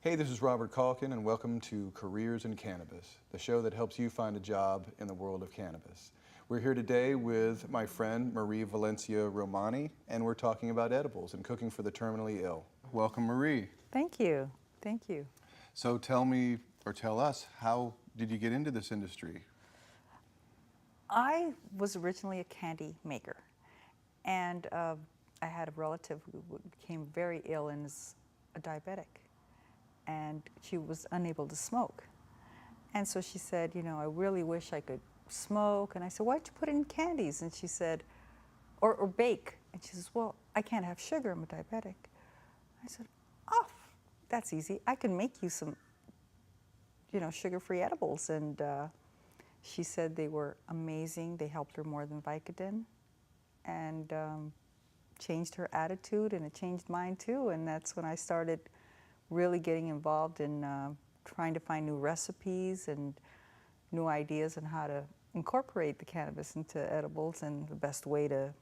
Hey, this is Robert Calkin, and welcome to Careers in Cannabis, the show that helps you find a job in the world of cannabis. We're here today with my friend Marie Valencia Romani, and we're talking about edibles and cooking for the terminally ill. Welcome, Marie. Thank you. Thank you. So tell me, or tell us, how did you get into this industry? I was originally a candy maker, and I had a relative who became very ill and is a diabetic, and she was unable to smoke. And so she said, you know, I really wish I could smoke. And I said, why'd you put it in candies? And she said, or bake. And she says, well, I can't have sugar, I'm a diabetic. I said, oh, that's easy. I can make you some, you know, sugar-free edibles. And she said they were amazing. They helped her more than Vicodin, and changed her attitude, and it changed mine too. And that's when I started really getting involved in trying to find new recipes and new ideas on how to incorporate the cannabis into edibles and the best way to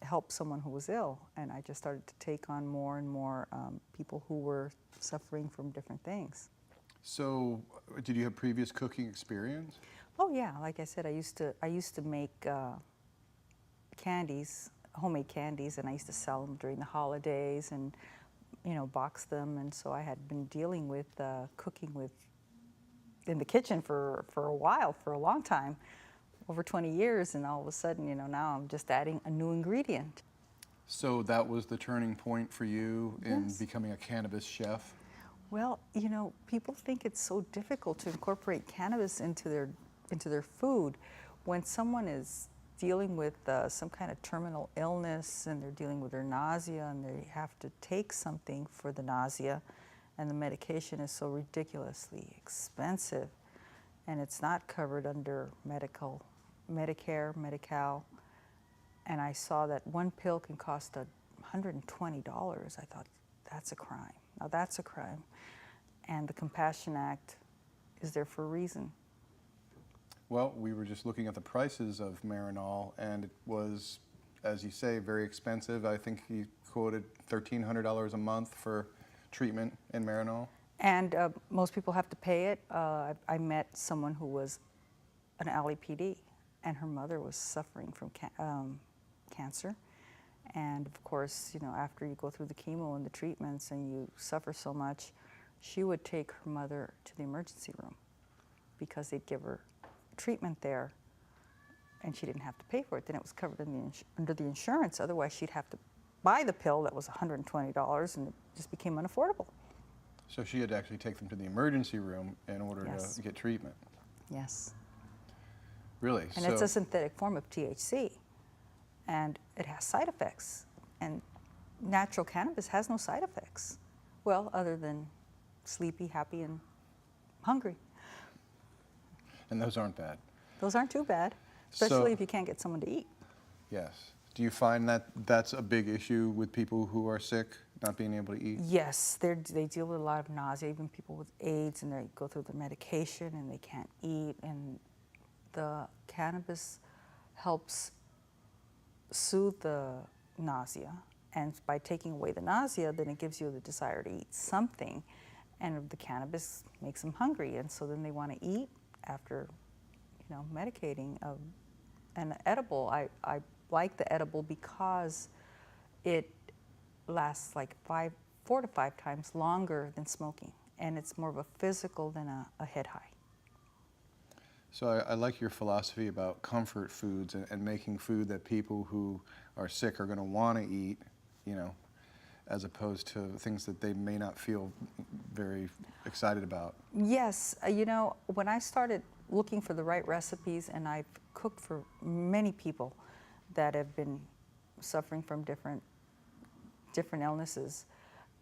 help someone who was ill. And I just started to take on more and more people who were suffering from different things. So, did you have previous cooking experience? Oh yeah, like I said, I used to make candies, homemade candies, and I used to sell them during the holidays and, you know, box them. And so I had been dealing with cooking in the kitchen for a while, for a long time, over 20 years, and all of a sudden, you know, now I'm just adding a new ingredient. So that was the turning point for you in Yes. becoming a cannabis chef? Well, you know, people think it's so difficult to incorporate cannabis into their food. When someone is dealing with some kind of terminal illness and they're dealing with their nausea and they have to take something for the nausea, and the medication is so ridiculously expensive, and it's not covered under Medicare, Medi-Cal, and I saw that one pill can cost $120. I thought, that's a crime. Now that's a crime. And the Compassion Act is there for a reason. Well, we were just looking at the prices of Marinol, and it was, as you say, very expensive. I think he quoted $1,300 a month for treatment in Marinol. And most people have to pay it. I met someone who was an LAPD, and her mother was suffering from cancer. And of course, you know, after you go through the chemo and the treatments and you suffer so much, she would take her mother to the emergency room because they'd give her treatment there, and she didn't have to pay for it. Then it was covered in under the insurance. Otherwise, she'd have to buy the pill that was $120, and it just became unaffordable. So she had to actually take them to the emergency room in order Yes. to get treatment. Yes. Really? And it's a synthetic form of THC, and it has side effects. And natural cannabis has no side effects. Well, other than sleepy, happy, and hungry. And those aren't bad. Those aren't too bad, especially if you can't get someone to eat. Yes. Do you find that that's a big issue with people who are sick, not being able to eat? Yes, they deal with a lot of nausea, even people with AIDS, and they go through the medication and they can't eat. And the cannabis helps soothe the nausea. And by taking away the nausea, then it gives you the desire to eat something. And the cannabis makes them hungry. And so then they want to eat after, you know, medicating. An edible, I like the edible because it lasts like 4 to 5 times longer than smoking. And it's more of a physical than a head high. So I like your philosophy about comfort foods and making food that people who are sick are going to want to eat, you know, as opposed to things that they may not feel very excited about. Yes, you know, when I started looking for the right recipes, and I've cooked for many people that have been suffering from different illnesses,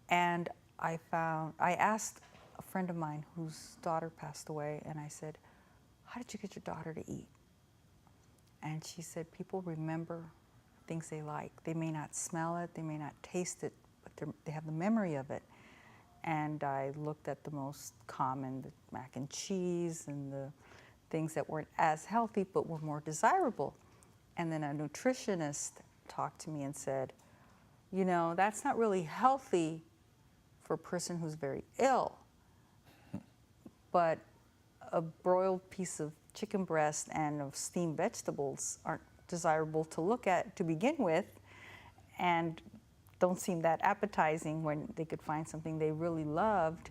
and I asked a friend of mine whose daughter passed away, and I said, how did you get your daughter to eat? And she said, people remember things they like. They may not smell it, they may not taste it, but they have the memory of it. And I looked at the most common, the mac and cheese and the things that weren't as healthy but were more desirable. And then a nutritionist talked to me and said, you know, that's not really healthy for a person who's very ill. But a broiled piece of chicken breast and of steamed vegetables aren't desirable to look at to begin with, and don't seem that appetizing when they could find something they really loved,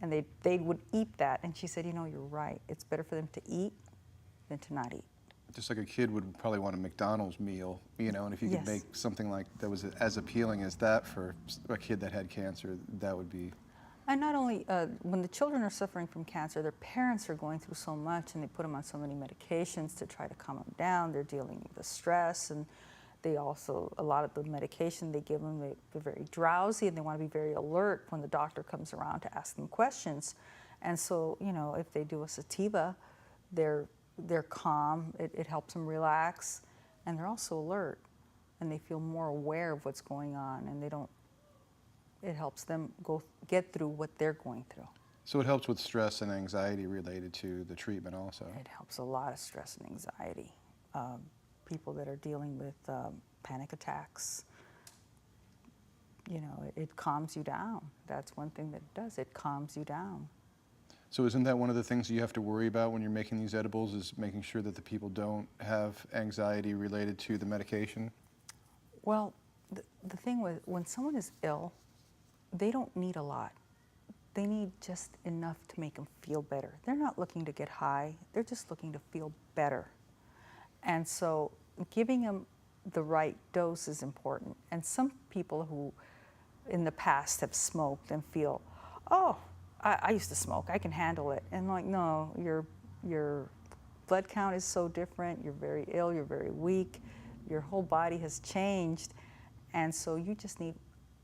and they would eat that. And she said, you know, you're right. It's better for them to eat than to not eat. Just like a kid would probably want a McDonald's meal, you know, and if you could Yes. make something like that was as appealing as that for a kid that had cancer, that would be. And not only, when the children are suffering from cancer, their parents are going through so much, and they put them on so many medications to try to calm them down. They're dealing with the stress, and they also, a lot of the medication they give them, they're very drowsy, and they want to be very alert when the doctor comes around to ask them questions. And so, you know, if they do a sativa, they're calm, it helps them relax, and they're also alert, and they feel more aware of what's going on, and it helps them get through what they're going through. So it helps with stress and anxiety related to the treatment also. It helps a lot of stress and anxiety. People that are dealing with panic attacks, you know, it calms you down. That's one thing that it does, it calms you down. So isn't that one of the things you have to worry about when you're making these edibles, is making sure that the people don't have anxiety related to the medication? Well, the thing with when someone is ill, they don't need a lot. They need just enough to make them feel better. They're not looking to get high, they're just looking to feel better. And so giving them the right dose is important. And some people who in the past have smoked and feel, oh, I used to smoke, I can handle it. And like, no, your blood count is so different, you're very ill, you're very weak, your whole body has changed. And so you just need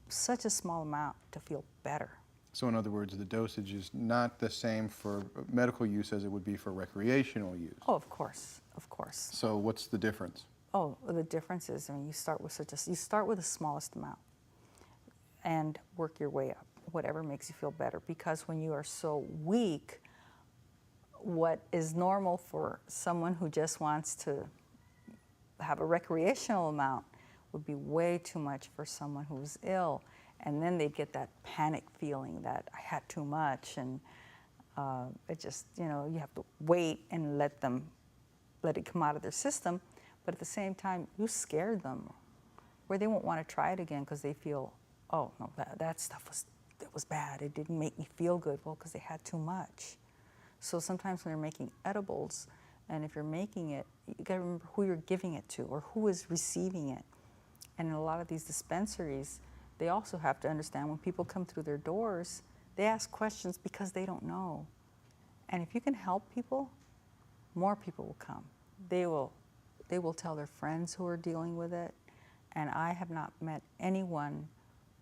such a small amount to feel better. So in other words, the dosage is not the same for medical use as it would be for recreational use. Oh, of course, of course. So what's the difference? Oh, the difference is, I mean, you start with the smallest amount and work your way up, whatever makes you feel better. Because when you are so weak, what is normal for someone who just wants to have a recreational amount would be way too much for someone who's ill. And then they get that panic feeling that I had too much, and it just, you know, you have to wait and let it come out of their system. But at the same time, you scared them, where they won't want to try it again because they feel, oh, no, that stuff was bad. It didn't make me feel good. Well, because they had too much. So sometimes when you're making edibles, and if you're making it, you got to remember who you're giving it to or who is receiving it. And in a lot of these dispensaries, they also have to understand when people come through their doors, they ask questions because they don't know. And if you can help people, more people will come. They will tell their friends who are dealing with it. And I have not met anyone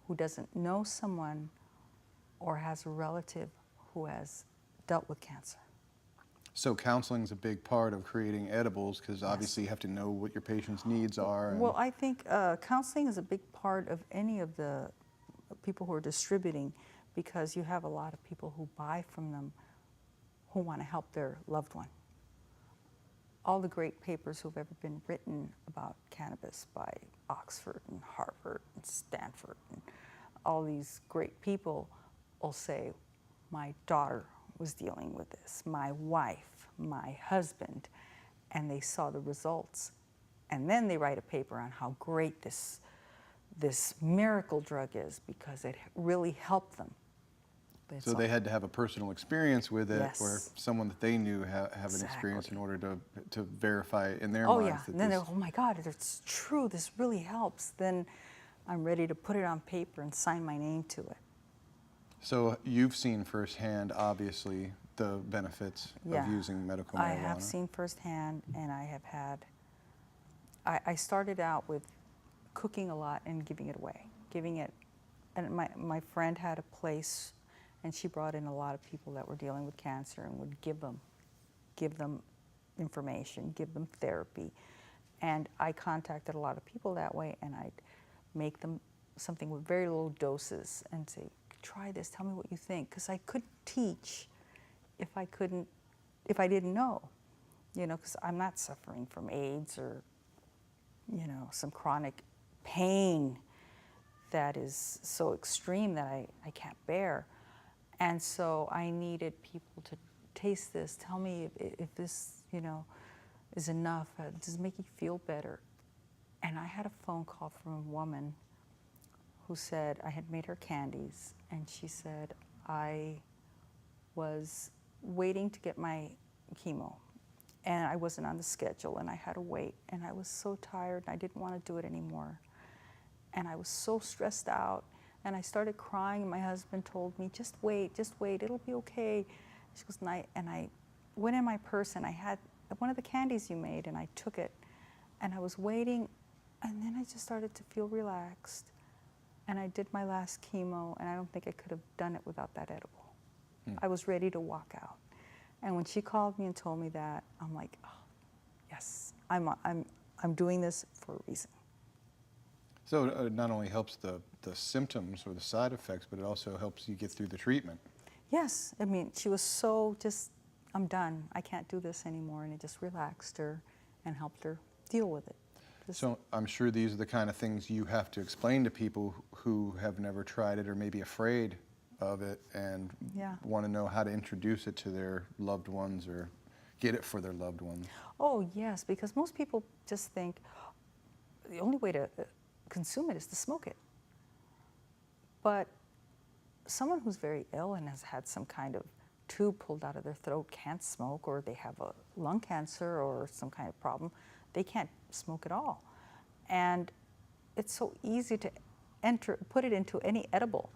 who doesn't know someone or has a relative who has dealt with cancer. So counseling is a big part of creating edibles, because obviously you have to know what your patient's needs are. Well, I think counseling is a big part of any of the people who are distributing, because you have a lot of people who buy from them who want to help their loved one. All the great papers who've ever been written about cannabis by Oxford and Harvard and Stanford and all these great people will say, my daughter was dealing with this, my wife, my husband, and they saw the results. And then they write a paper on how great this miracle drug is because it really helped them. So they had to have a personal experience with it, Yes. or someone that they knew have an experience in order to verify in their Oh minds. yeah, That and then this, they're, oh my God, it's true, this really helps. Then I'm ready to put it on paper and sign my name to it. So you've seen firsthand, obviously, the benefits Yeah. of using medical marijuana. I have seen firsthand, and I have had, I started out with cooking a lot and giving it away. And my friend had a place, and she brought in a lot of people that were dealing with cancer and would give them information, give them therapy. And I contacted a lot of people that way, and I'd make them something with very low doses and say, try this, tell me what you think. Because I couldn't teach if I didn't know, you know, because I'm not suffering from AIDS or, you know, some chronic pain that is so extreme that I can't bear. And so I needed people to taste this, tell me if this, is enough, does it make you feel better? And I had a phone call from a woman who said I had made her candies, and she said, I was waiting to get my chemo, and I wasn't on the schedule, and I had to wait, and I was so tired, and I didn't want to do it anymore. And I was so stressed out, and I started crying, and my husband told me, just wait, it'll be okay. She goes, and I went in my purse, and I had one of the candies you made, and I took it, and I was waiting, and then I just started to feel relaxed. And I did my last chemo, and I don't think I could have done it without that edible. I was ready to walk out. And when she called me and told me that, I'm like, oh, yes, I'm doing this for a reason. So it not only helps the symptoms or the side effects, but it also helps you get through the treatment. Yes, I mean, she was so just, I'm done. I can't do this anymore. And it just relaxed her and helped her deal with it. So I'm sure these are the kind of things you have to explain to people who have never tried it or maybe afraid of it and want to know how to introduce it to their loved ones or get it for their loved ones. Oh, yes, because most people just think the only way to consume it is to smoke it. But someone who's very ill and has had some kind of tube pulled out of their throat can't smoke, or they have a lung cancer or some kind of problem, they can't smoke at all. And it's so easy to put it into any edible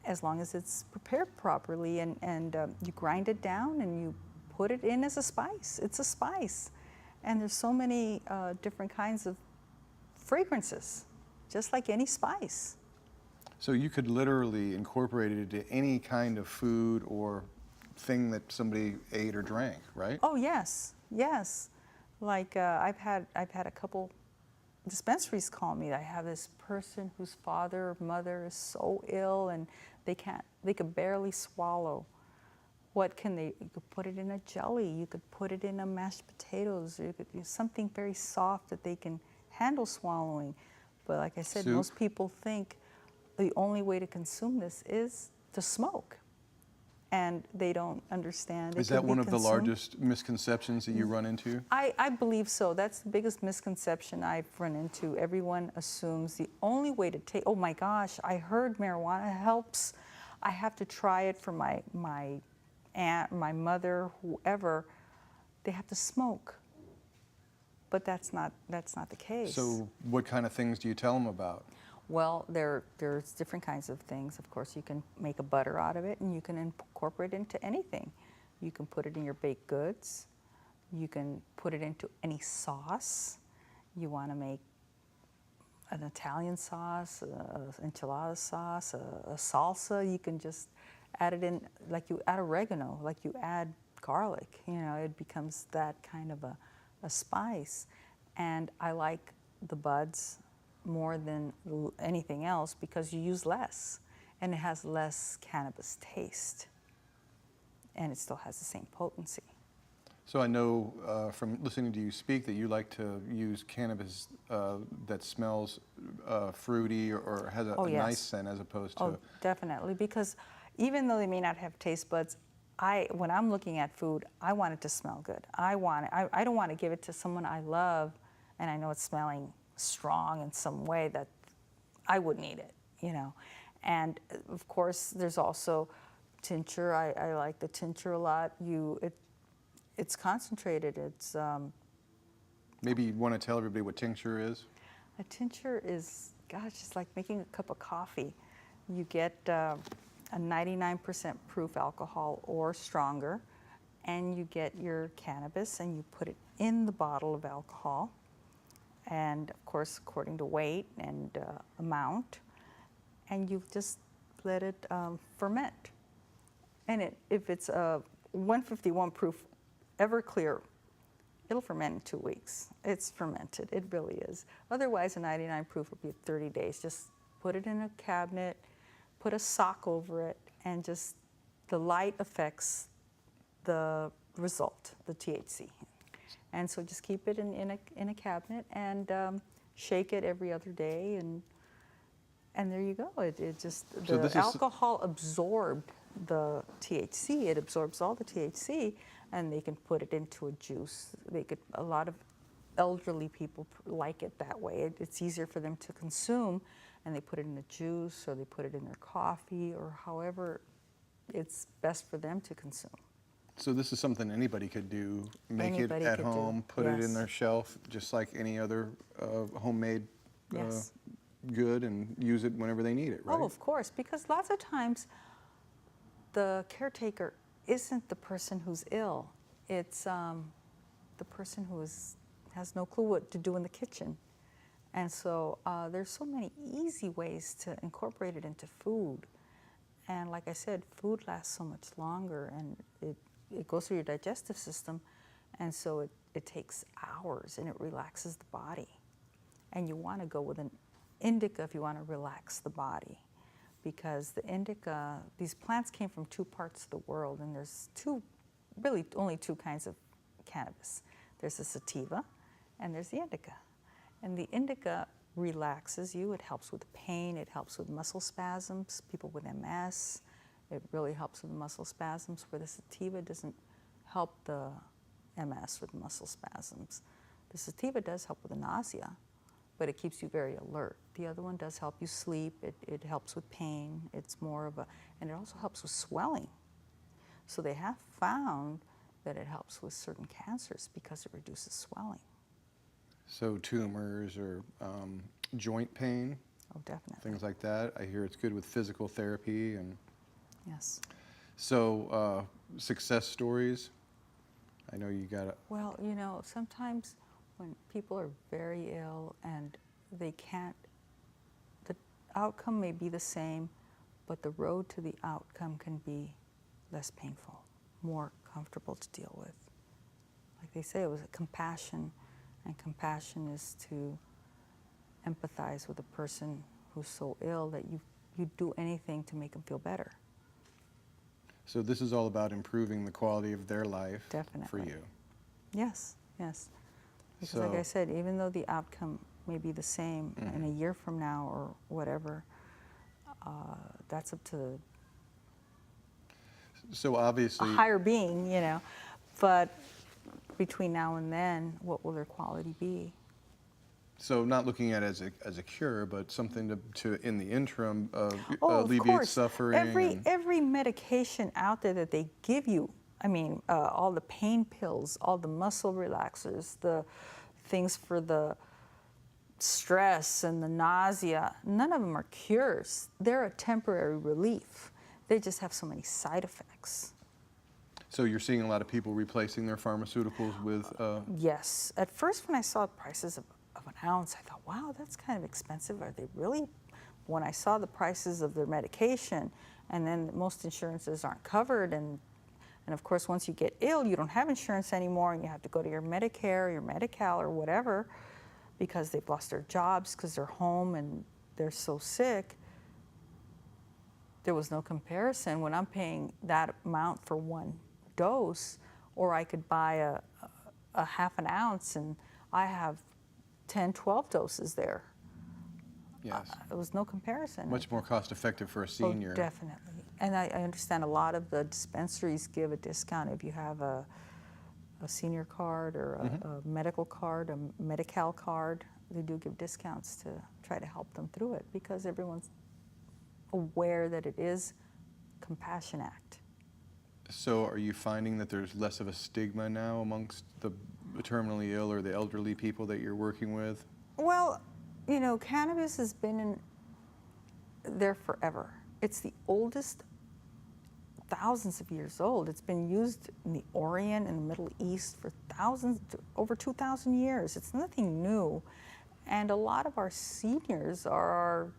as long as it's prepared properly, and you grind it down and you put it in as a spice. It's a spice. And there's so many different kinds of fragrances, just like any spice. So you could literally incorporate it into any kind of food or thing that somebody ate or drank, right? Oh, yes, yes. Like I've had a couple dispensaries call me. I have this person whose father or mother is so ill and they could barely swallow. What can they? You could put it in a jelly. You could put it in a mashed potatoes. You could do something very soft that they can handle swallowing. But like I said, Soup. Most people think the only way to consume this is to smoke. And they don't understand. Is that one of the largest misconceptions that you run into? I believe so. That's the biggest misconception I've run into. Everyone assumes the only way to take, oh my gosh, I heard marijuana helps. I have to try it for my aunt, my mother, whoever. They have to smoke. But that's not the case. So what kind of things do you tell them about? Well, there's different kinds of things. Of course, you can make a butter out of it, and you can incorporate it into anything. You can put it in your baked goods. You can put it into any sauce. You want to make an Italian sauce, an enchilada sauce, a salsa. You can just add it in like you add oregano, like you add garlic. It becomes that kind of a spice. And I like the buds more than anything else because you use less, and it has less cannabis taste, and it still has the same potency. So I know from listening to you speak that you like to use cannabis that smells fruity or has a Yes. nice scent as opposed to... Oh, definitely, because even though they may not have taste buds, when I'm looking at food, I want it to smell good. I don't want to give it to someone I love, and I know it's smelling strong in some way that I wouldn't eat it, And of course, there's also tincture. I like the tincture a lot. It's concentrated. It's Maybe you want to tell everybody what tincture is? a tincture is, gosh, it's like making a cup of coffee. You get a 99% proof alcohol or stronger, and you get your cannabis and you put it in the bottle of alcohol. And of course, according to weight and amount, and you just let it ferment. And if it's a 151 proof Everclear, it'll ferment in 2 weeks. It's fermented, it really is. Otherwise, a 99 proof will be 30 days. Just put it in a cabinet, put a sock over it, and just the light affects the result, the THC. And so just keep it in a cabinet and shake it every other day, And there you go. It just, So the this is alcohol absorbed the THC. It absorbs all the THC, and they can put it into a juice. A lot of elderly people like it that way. It's easier for them to consume, and they put it in a juice, or they put it in their coffee, or however it's best for them to consume. So this is something anybody could do, make Anybody it at could do, home, put it in yes. their shelf, just like any other homemade Yes. good, and use it whenever they need it, right? Oh, of course, because lots of times the caretaker isn't the person who's ill. It's the person who has no clue what to do in the kitchen. And so there's so many easy ways to incorporate it into food. And like I said, food lasts so much longer, and it goes through your digestive system, and so it takes hours, and it relaxes the body. And you want to go with an indica if you want to relax the body, because the indica, these plants came from 2 parts of the world, and there's really only 2 kinds of cannabis. There's the sativa, and there's the indica. And the indica relaxes you. It helps with pain. It helps with muscle spasms. People with MS, it really helps with muscle spasms, where the sativa doesn't help the MS with muscle spasms. The sativa does help with the nausea, but it keeps you very alert. The other one does help you sleep. It helps with pain. It's more of and it also helps with swelling. So they have found that it helps with certain cancers because it reduces swelling. So tumors or joint pain, Oh, definitely. things like that. I hear it's good with physical therapy. And Yes. so success stories. I know you got Well, sometimes when people are very ill and they can't, the outcome may be the same, but the road to the outcome can be less painful, more comfortable to deal with. Like they say, it was compassion, and compassion is to empathize with a person who's so ill that you do anything to make them feel better. So this is all about improving the quality of their life. Definitely. For you. Yes, yes. Because like I said, even though the outcome may be the same in a year from now or whatever, that's up to So a obviously, higher being, But between now and then, what will their quality be? so not looking at it as a cure, but something to in the interim Oh, alleviate of course. suffering. Every medication out there that they give you, I mean, all the pain pills, all the muscle relaxers, the things for the stress and the nausea, none of them are cures. They're a temporary relief. They just have so many side effects. So you're seeing a lot of people replacing their pharmaceuticals with. Yes. At first, when I saw the prices of an ounce, I thought, wow, that's kind of expensive. Are they really? When I saw the prices of their medication, and then most insurances aren't covered, and of course, once you get ill, you don't have insurance anymore, and you have to go to your Medicare, your Medi-Cal, or whatever, because they've lost their jobs because they're home and they're so sick. There was no comparison when I'm paying that amount for one dose, or I could buy a half an ounce, and I have 10, 12 doses there. Yes. There was no comparison. Much more cost effective for a senior. Oh, definitely. And I understand a lot of the dispensaries give a discount if you have a senior card or a medical card, a Medi-Cal card. They do give discounts to try to help them through it, because everyone's aware that it is Compassion Act. So are you finding that there's less of a stigma now amongst the terminally ill or the elderly people that you're working with? Well, cannabis has been there forever. It's the oldest, thousands of years old. It's been used in the Orient and the Middle East for over 2,000 years. It's nothing new. And a lot of our seniors are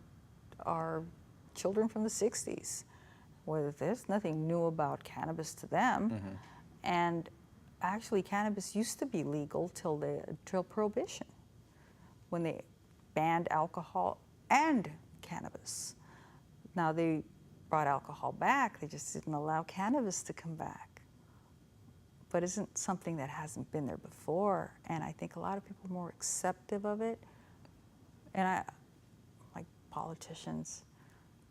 our children from the 60s. Where there's nothing new about cannabis to them. And actually, cannabis used to be legal till Prohibition, when they banned alcohol and cannabis. Now they brought alcohol back, they just didn't allow cannabis to come back. But isn't something that hasn't been there before, and I think a lot of people are more acceptive of it. And politicians.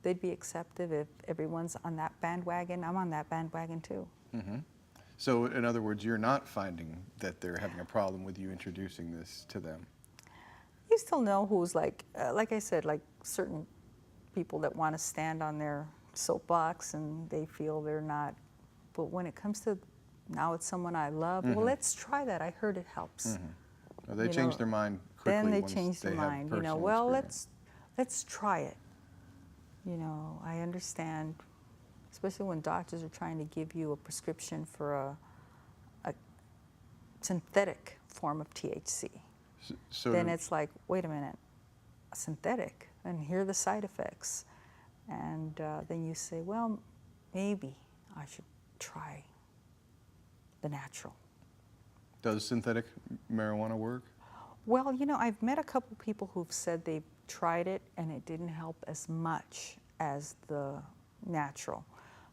They'd be accepted if everyone's on that bandwagon. I'm on that bandwagon too. So in other words, you're not finding that they're having a problem with you introducing this to them? You still know who's like I said, like certain people that want to stand on their soapbox and they feel they're not. But when it comes to now it's someone I love, well, let's try that. I heard it helps. Well, they You change know, their mind quickly. Then they once change their they have mind. You know, personal well, experience. let's try it. You know, I understand, especially when doctors are trying to give you a prescription for a synthetic form of THC. So Then it's like, wait a minute, a synthetic, and here are the side effects. And then you say, well, maybe I should try the natural. does synthetic marijuana work? Well, you know, I've met a couple people who've said they've tried it and it didn't help as much as the natural.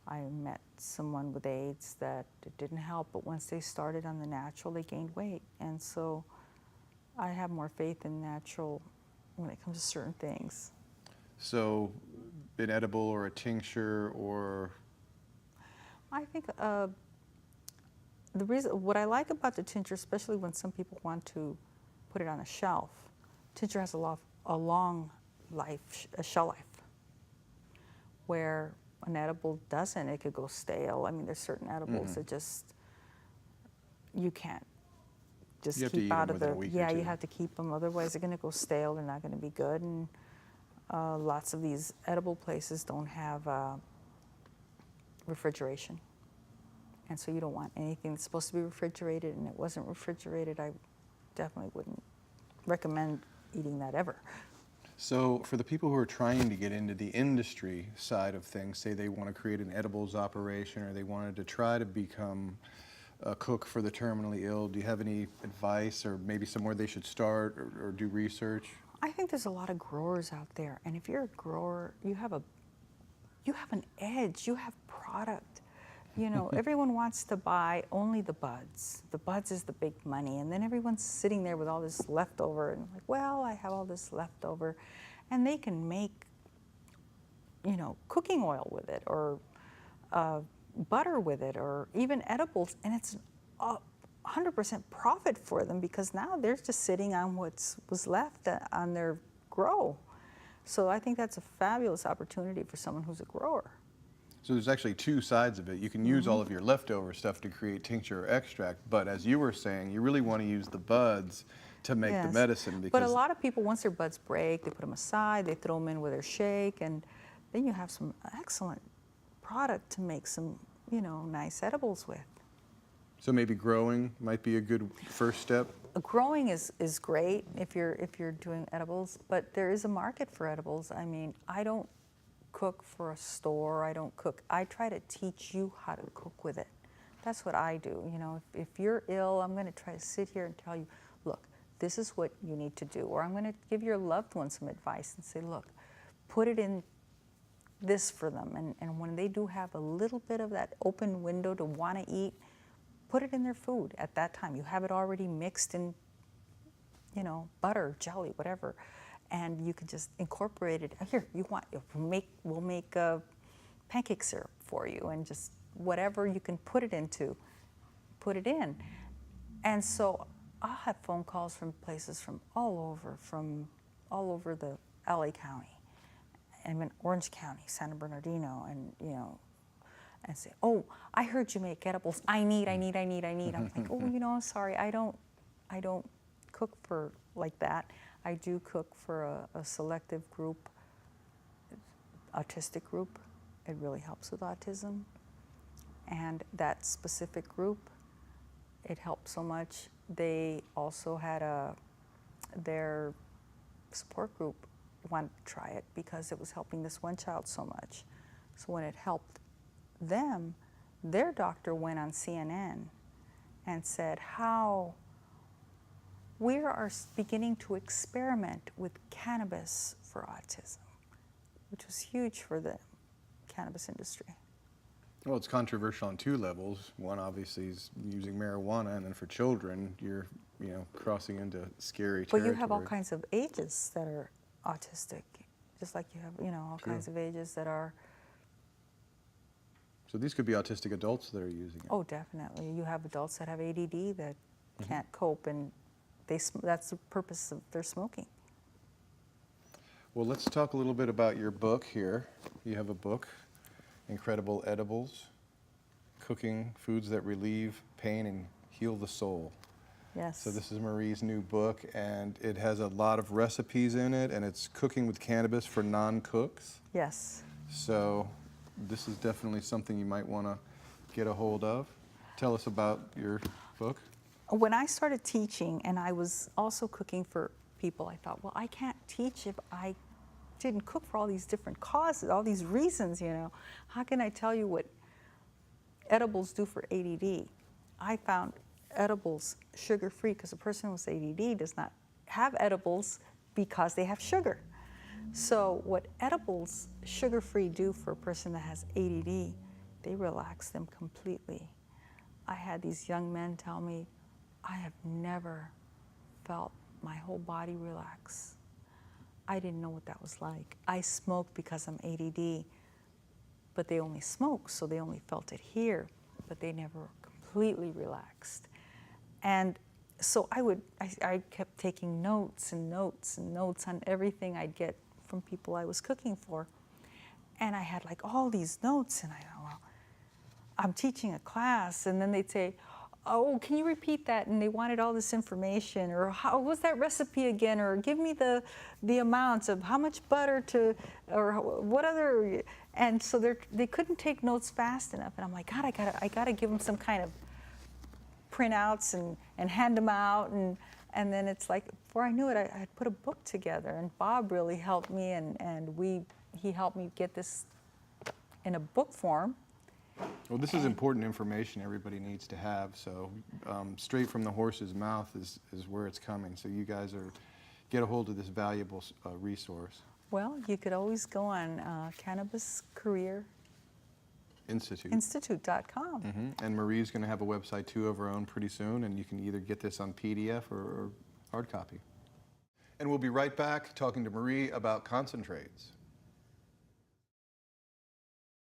I met someone with AIDS that it didn't help, but once they started on the natural, they gained weight. And so I have more faith in natural when it comes to certain things. So an edible or a tincture or... I think the reason, what I like about the tincture, especially when some people want to put it on a shelf, tincture has a long life, a shelf life, where an edible doesn't. It could go stale. I mean, there's certain edibles that just, you can't just You have to keep eat out them of within the, a week or yeah, two. you have to keep them, otherwise they're gonna go stale, they're not gonna be good. And lots of these edible places don't have refrigeration. And so you don't want anything that's supposed to be refrigerated, and it wasn't refrigerated. I definitely wouldn't recommend eating that ever. So for the people who are trying to get into the industry side of things, say they want to create an edibles operation or they wanted to try to become a cook for the terminally ill, do you have any advice or maybe somewhere they should start or do research? I think there's a lot of growers out there, and if you're a grower, you have an edge, you have product. You know, everyone wants to buy only the buds. The buds is the big money, and then everyone's sitting there with all this leftover, and like, well, I have all this leftover, and they can make, you know, cooking oil with it, or butter with it, or even edibles, and it's 100% profit for them because now they're just sitting on what was left on their grow. So I think that's a fabulous opportunity for someone who's a grower. So there's actually two sides of it. You can use all of your leftover stuff to create tincture or extract, but as you were saying, you really want to use the buds to make the Yes. medicine because... But a lot of people, once their buds break, they put them aside, they throw them in with their shake, and then you have some excellent product to make some, you know, nice edibles with. So maybe growing might be a good first step? Growing is great if you're doing edibles, but there is a market for edibles. I mean, I don't cook for a store. I don't cook. I try to teach you how to cook with it. That's what I do. You know, if you're ill, I'm going to try to sit here and tell you, look, this is what you need to do. Or I'm going to give your loved one some advice and say, look, put it in this for them. And when they do have a little bit of that open window to want to eat, put it in their food at that time. You have it already mixed in, you know, butter, jelly, whatever. And you can just incorporate it. Here, we'll make a pancake syrup for you, and just whatever you can put it into, put it in. And so I'll have phone calls from places from all over the LA County, and in Orange County, San Bernardino, and you know, and say, oh, I heard you make edibles. I need. I'm like, oh, you know, sorry, I don't cook for like that. I do cook for a selective group, autistic group. It really helps with autism. And that specific group, it helped so much. They also had their support group wanted to try it because it was helping this one child so much. So when it helped them, their doctor went on CNN and said how we are beginning to experiment with cannabis for autism, which was huge for the cannabis industry. Well, it's controversial on two levels. One obviously is using marijuana, and then for children, you're, you know, crossing into scary territory. But you have all kinds of ages that are autistic. just like you have, you know, all True. kinds of ages that are. So these could be autistic adults that are using it. Oh, definitely. You have adults that have ADD that can't cope, and that's the purpose of their smoking. Well, let's talk a little bit about your book here. You have a book, Incredible Edibles, Cooking Foods That Relieve Pain and Heal the Soul. Yes. So this is Marie's new book, and it has a lot of recipes in it, and it's cooking with cannabis for non-cooks. Yes. So this is definitely something you might want to get a hold of. Tell us about your book. When I started teaching, and I was also cooking for people, I thought, well, I can't teach if I didn't cook for all these different causes, all these reasons, you know. How can I tell you what edibles do for ADD? I found edibles sugar-free, because a person with ADD does not have edibles because they have sugar. So what edibles sugar-free do for a person that has ADD, they relax them completely. I had these young men tell me, I have never felt my whole body relax. I didn't know what that was like. I smoked because I'm ADD, but they only smoke, so they only felt it here, but they never completely relaxed. And so I kept taking notes and notes and notes on everything I'd get from people I was cooking for. And I had like all these notes, and I thought, well, I'm teaching a class, and then they'd say, oh, can you repeat that? And they wanted all this information, or how was that recipe again, or give me the amounts of how much butter to, or what other, and so they couldn't take notes fast enough. And I'm like, God, I gotta give them some kind of printouts and hand them out, and then it's like, before I knew it, I had put a book together, and Bob really helped me, and he helped me get this in a book form. Well, this is important information everybody needs to have, so straight from the horse's mouth is where it's coming. So you guys get a hold of this valuable resource. Well, you could always go on Cannabis Career Institute.com. And Marie's going to have a website too of her own pretty soon, and you can either get this on PDF or hard copy. And we'll be right back talking to Marie about concentrates.